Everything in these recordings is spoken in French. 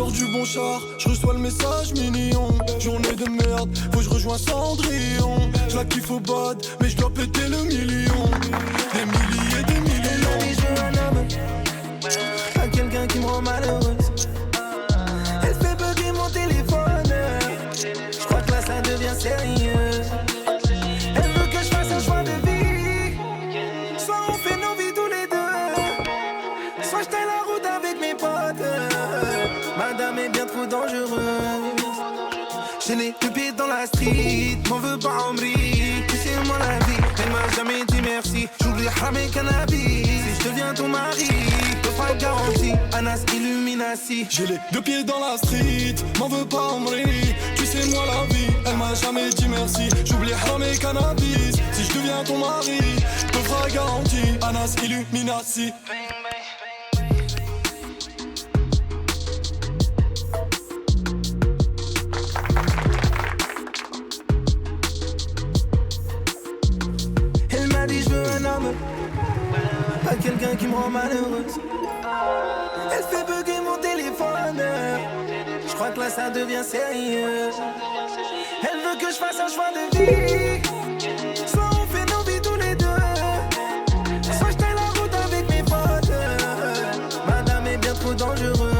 sors du bon char, je reçois le message mignon. Journée de merde, faut que je rejoins Cendrillon. Je la kiffe au bad, mais je dois péter le million. Des milliers, des millions. Je veux un homme, pas quelqu'un qui me rend malheureuse. Elle fait bugger mon téléphone. Je crois que là ça devient sérieux. Elle veut que je fasse un choix de vie. Soit on fait nos vies tous les deux, soit je taille la route avec mes potes. Madame est bien trop dangereuse. J'ai les deux pieds dans la street, m'en veux pas en brille. C'est moi la vie, elle m'a jamais dit merci. J'oublie haram et cannabis. Si je deviens ton mari, te fera garantie. Anas Illuminati. J'ai les deux pieds dans la street, m'en veux pas en brille. Tu sais moi la vie, elle m'a jamais dit merci. J'oublie haram et cannabis. Si je deviens ton mari, te fera garantie. Anas Illuminati. Pas quelqu'un qui me rend malheureuse. Elle fait bugger mon téléphone. Je crois que là ça devient sérieux. Elle veut que je fasse un choix de vie. Soit on fait nos vies tous les deux, soit je taille la route avec mes potes. Madame est bien trop dangereuse.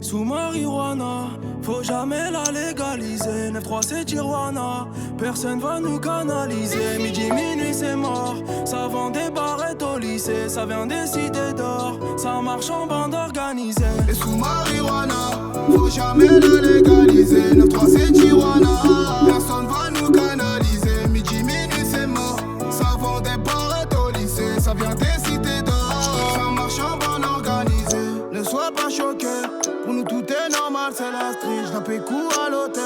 Sous marijuana, faut jamais la légaliser. 9-3 c'est Tijuana, personne va nous canaliser. Midi, minuit c'est mort, ça vend des barrettes au lycée. Ça vient des cités d'or, ça marche en bande organisée. Et sous marijuana, faut jamais la légaliser. 9-3 c'est Tijuana, personne va nous canaliser. Midi, minuit c'est mort, ça vend des barrettes au lycée. Ça vient des cités d'or, ça marche en bande organisée. Ne sois pas choqué, pour nous tout est normal, c'est la street. J'nappelle coup à l'hôtel,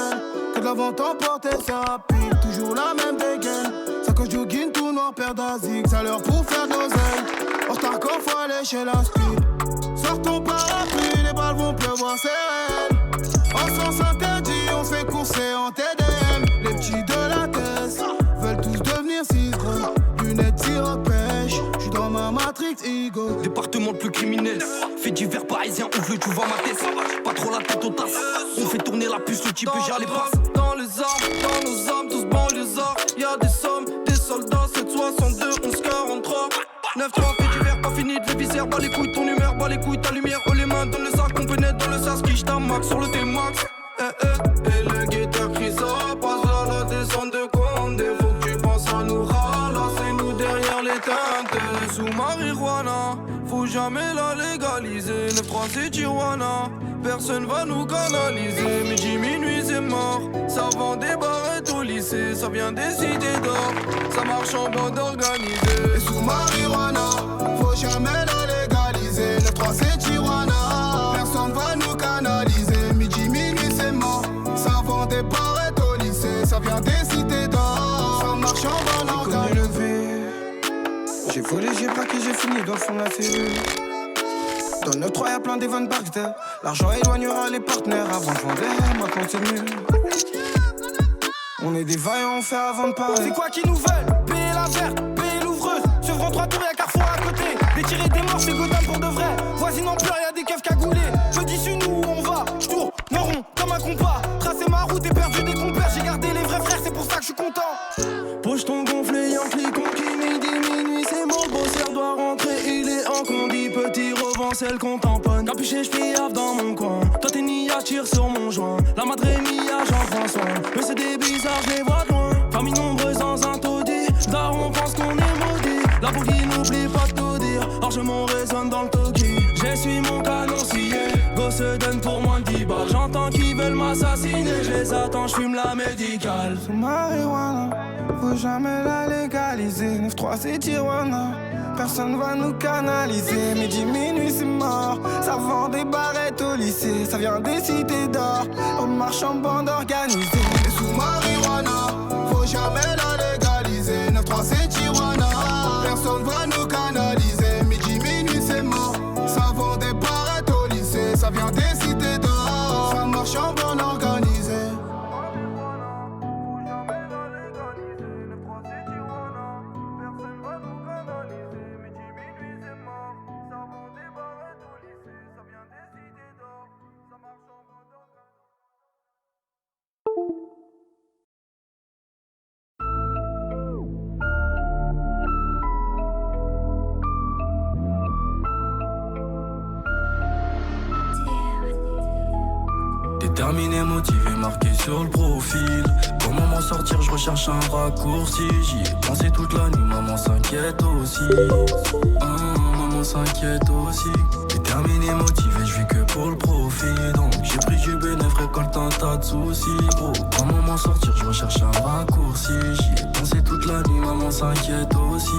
que de la vente emportée, c'est rapide. Toujours la même dégaine, ça que jogging tout noir, paire d'Azik. Ça l'heure pour faire de l'oseille, en retard quand faut aller chez la speed. Sors ton parapluie, les balles vont pleuvoir, c'est réel. En sens interdit, on se fait courser en TDM. Les petits de la caisse veulent tous devenir 6 gros. Lunettes, tir pêche, j'suis dans ma Matrix Ego. Département le plus criminel, fait divers parisien, ouvre le tu vois ma tête. Pas trop la tête aux tasses, on fait tourner la puce, le type et les passe. Dans les armes, dans nos âmes, tous banlieusards. Y'a des sommes, des soldats, 762, 1143. 9-3, fait divers, pas fini de les visères. Bas les couilles, ton humeur, bas les couilles, ta lumière. Oh les mains dans le sac, on pénètre dans le sas, quiche ta max sur le T-Max. Et le guitare crie ça, passe à la descente de Condé. Faut que tu penses à nous ralasser, nous derrière les teintes. Sous marijuana, faut jamais la légaliser. 9-3 c'est Tijuana, personne va nous canaliser. Midi, minuit c'est mort, ça vend des barrettes au lycée. Ça vient des cités d'or, ça marche en bande organisée. Et sous marijuana, faut jamais la légaliser. 9-3 c'est Tijuana, personne va nous canaliser. Midi, minuit c'est mort, ça vend des barrettes au lycée. Ça vient des cités d'or, ça marche en bande organisée. J'ai volé, j'ai braqué, j'ai fini dans le fond de la cellule. Dans le 9-3 y'a plein d'Evan Barksdale. L'argent éloignera les partenaires avant de vendre. Maintenant c'est nul. On est des vaillants, on fait avant de parler. C'est quoi qui nous veulent? Payer la verte, payer l'ouvreuse. Sevran 3 tours, y'a Carrefour à côté. Des tirés des morts, c'est Gotham pour de vrai. Voisine en pleurs, y'a des keufs cagoulés. Je dis sur nous où on va, j'tourne, non rond, comme un compas. Tracer ma route et perdu des compères. J'ai gardé les vrais frères, c'est pour ça que je suis content. Pocheton gonflé, Yankee conquis, midi, minuit, c'est mon bosseur doit rentrer, il est en condi, petit revend, celle qu'on tamponne. Capuché, j'piave dans mon coin, toi t'es nia, tire sur mon joint. La madre mia, j'en prends soin, mais c'est des bizarres, je les vois de loin. Famille nombreuse dans un taudis, daron pense qu'on est maudit. La bougie n'oublie pas de tout dire, largement résonne dans le toki. J'essuie mon canon scié, go se donne pour moins de 10 balles. J'entends qu'ils veulent m'assassiner, je les attends, j'fume la médicale. Sous marijuana, faut jamais la légaliser. 9-3 c'est Tijuana, personne va nous canaliser. Midi, minuit c'est mort, ça vend des barrettes au lycée. Ça vient des cités d'or, on marche en bande organisée. Et sous marijuana, faut jamais Déterminé, motivé, marqué sur le profil. Comment m'en sortir, je recherche un raccourci. J'y ai pensé toute la nuit, maman s'inquiète aussi. Maman s'inquiète aussi. Déterminé, motivé, je vis que pour le profit. Donc j'ai pris du bénéf, récolte un tas de soucis. Gros, comment m'en sortir, je recherche un raccourci. J'y ai pensé toute la nuit, maman s'inquiète aussi.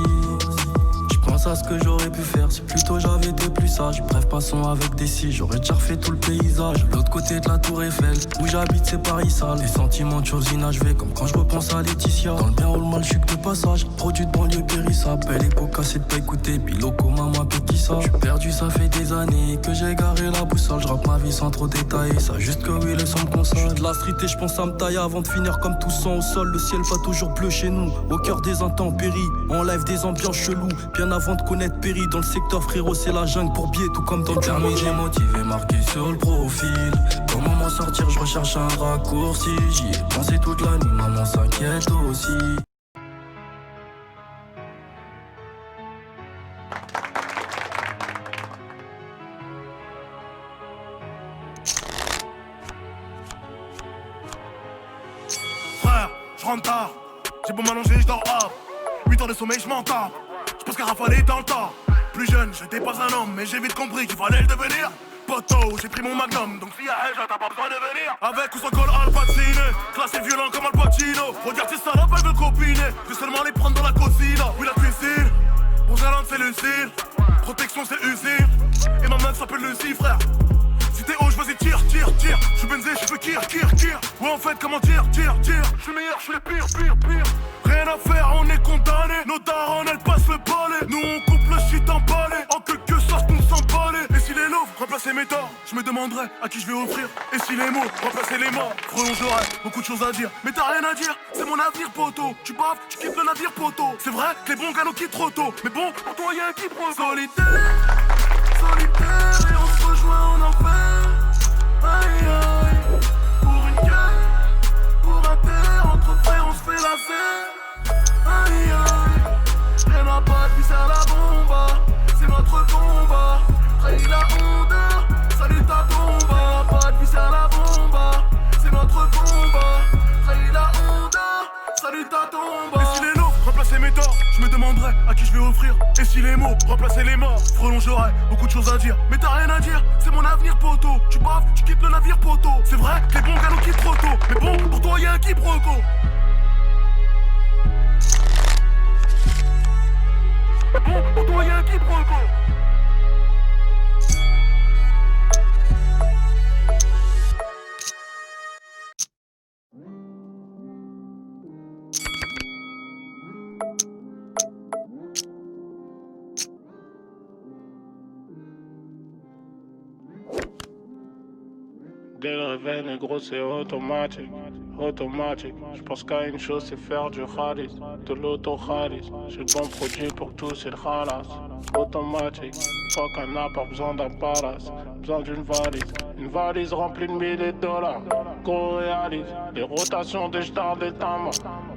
Pense à ce que j'aurais pu faire si plutôt j'avais été plus sage. Bref, passons avec des si, j'aurais déjà refait tout le paysage. L'autre côté de la tour Eiffel, où j'habite c'est Paris sale. Les sentiments de choses inachevées, comme quand je repense à Laetitia. Dans le bien ou le mal, je suis que de passage. Produit de banlieue périssable, belle époque assez de pas écouter. Biloco, maman, qui ça. J'suis perdu, ça fait des années que j'ai garé la boussole. J'rappe ma vie sans trop détailler, ça juste que oui, le son me console. J'suis de la street et j'pense à me tailler avant de finir comme tout sang au sol. Le ciel pas toujours bleu chez nous, au cœur des intempéries. On live des ambiances cheloues, bien avant de connaître Péri. Dans le secteur frérot c'est la jungle pour biais, tout comme dans le terminé, motivé, marqué sur le profil. Comment m'en sortir, je recherche un raccourci. J'y ai pensé toute la nuit, maman s'inquiète aussi. Frère, je rentre tard, j'ai beau m'allonger, je dors hop. 8 heures de sommeil, je m'en tape. Je pense qu'à rafaler dans le temps. Plus jeune, j'étais pas un homme, mais j'ai vite compris qu'il fallait le devenir. Poteau, j'ai pris mon magnum, donc si y'a elle, t'as pas besoin de venir. Avec ou sans col Al Pacino, classé violent comme Al Pacino. Regarde ces salopes, elles veulent copiner. Je vais seulement les prendre dans la cocine. Oui, la cuisine, bon Zélande c'est Lucille. Protection c'est usine, et ma meuf s'appelle Lucie, frère. Si t'es haut, vas-y tire. J'suis benzé, j'fais kir. Ouais en fait comment tire. J'suis meilleur, j'suis le pire. Rien à faire, on est condamné. Nos darons, elles passent le balai. Nous on coupe le shit en balai. En quelque sorte qu'on s'emballait. Et si les louvres remplaçaient mes torts, je me demanderais à qui je vais offrir. Et si les mots remplaçaient les morts, frelon j'aurais beaucoup de choses à dire. Mais t'as rien à dire, c'est mon avenir poteau. Tu baves, tu quittes le navire poteau. C'est vrai que les bons gars nous quittent trop tôt. Mais bon, pour toi y'a un qui pro. Solitaire, et on se rejoint en enfer. Aïe aïe, pour une gueule, pour un terre, entre frères on se fait la serre. Aïe aïe, rien à pas puis c'est à la bomba, c'est notre combat. Trahis la Honda, salut ta tomba. Pas puis c'est à la bomba, c'est notre combat. Trahis la Honda, salut ta tomba. Et si les lots remplaçaient mes torts, je me demanderais à qui je vais offrir. Et si les mots remplaçaient les morts, frelon j'aurais beaucoup de choses à dire. Mais t'as rien à dire, c'est mon avenir poteau. Tu baves, tu quittes le navire poteau. C'est vrai que les bons gars nous quittent trop tôt. Mais bon, pour toi y'a un quiproquo. Bon, pour toi y'a un quiproquo. Dès le réveil, négro, c'est automatique. Je pense qu'à une chose, c'est faire du khalis, de l'auto-khalis. J'ai le bon produit pour tous, c'est le khalas. Automatique, fuck un n'a pas besoin d'un palace. Besoin une valise remplie de milliers de dollars. Gros réalise, les rotations des stars des tamas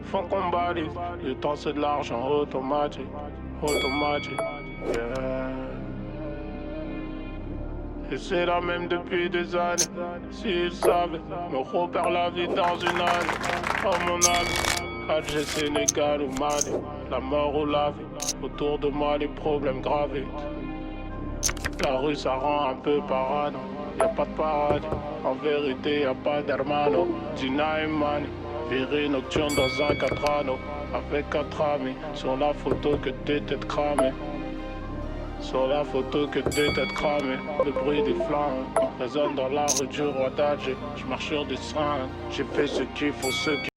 font qu'on balise. Le temps c'est de l'argent automatique. Yeah. Et c'est la même depuis des années. S'ils savaient, me repère la vie dans une année. Oh mon ami, Alger, Sénégal ou Mali, la mort ou la vie. Autour de moi les problèmes gravés. La rue ça rend un peu parano. Y'a pas de paradis, en vérité y'a pas d'hermano. Dina et Mani, virée nocturne dans un 4 anneaux. Avec 4 amis, sur la photo que 2 têtes cramées. Sur la photo que 2 têtes cramées. Le bruit des flammes résonne dans la rue du roi d'Alger. Je marche sur des seringues, j'ai fait ce qu'il faut, ce qu'il